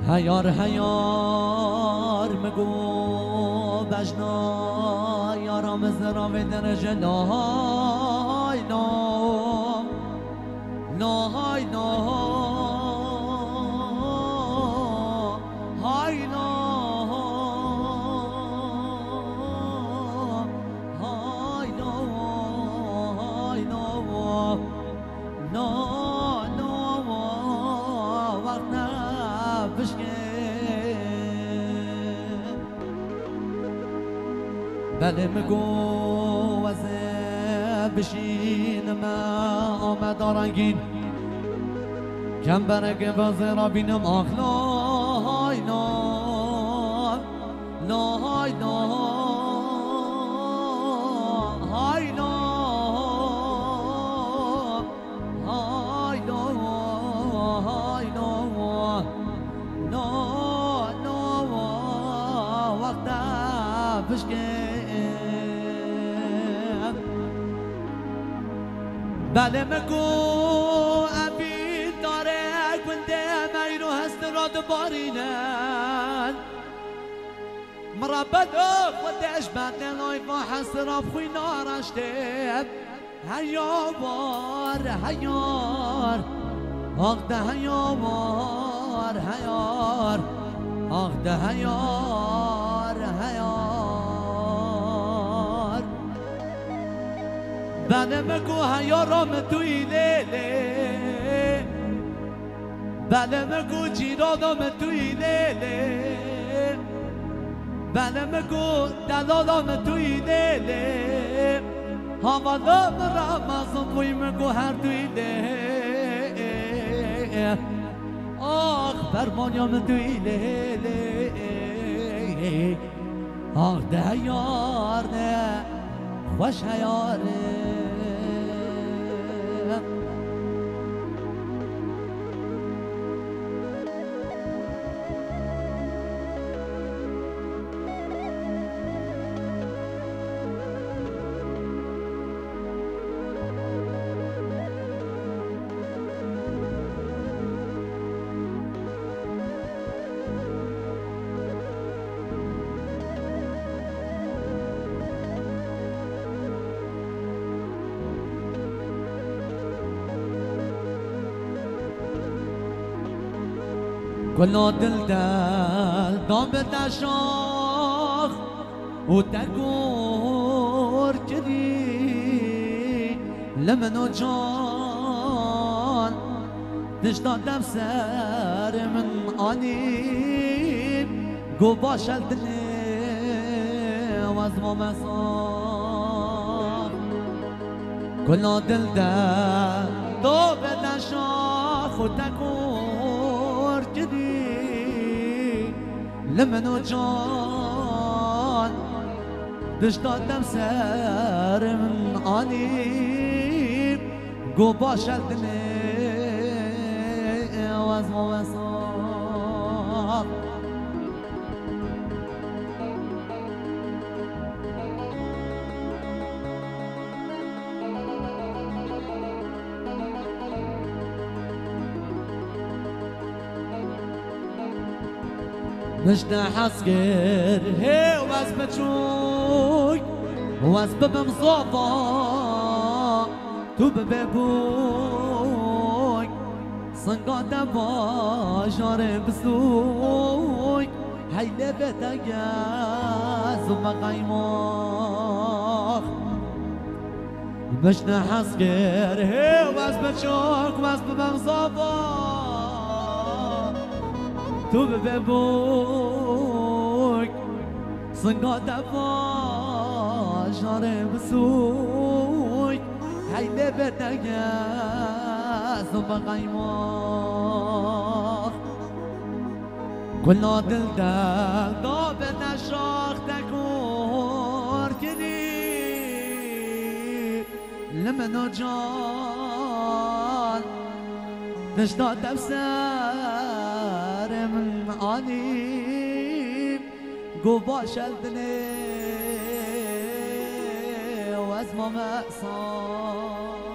هیار هیار مگو بجنا یارم زرام درجه نهای نام نهای نام های نام های نام های نام نام وقت نبشکه بله مگو وزه بشین ما آمد آرنگین کم برگه وزه را بینم آخ نای نای نای نای نای نای نای وقت بشکه بله مگو ابی داره گنده میرو هست را دبارینن مربدو خودش بدن آی با حسراب خوی نارشته هیار هیار آخ ده هیار هیار آخ ده هیار هیار بله مگو هیارم توی لیله بله مگو جیرانم توی لیله بله مگو دلالم توی لیله حوالم رمزم بوی مگو هر توی لیله آخ فرمانیم توی لیله آخ ده یار ده خوش هیاره كل دلدل دام بتشاخ وتقور كري لمنو جان تشتاق دمسر من آنيب قو باش الدنيا وازمو مسار كل دلدل دام بتشاخ وتقور كري لمنو جان دشتا دمسر من آنيب قو باش الدنيا وازمو وصار مشنا حسكر هي واز بتشوي واز بمصافا تو ببوي صنقات باشار بسوي هيلا بتجاز ومقايماخ مشنا حسكر هي واز بتشوي واز بمصافا تو ببوك صنقات فاشار بسوك هيدا بتجاز وبقيماخ كل دلدل ضابط الشاخ تكور كري لمنو جان نشتاق تبسر من آنيب قو باش الدنيا وازمو مأسار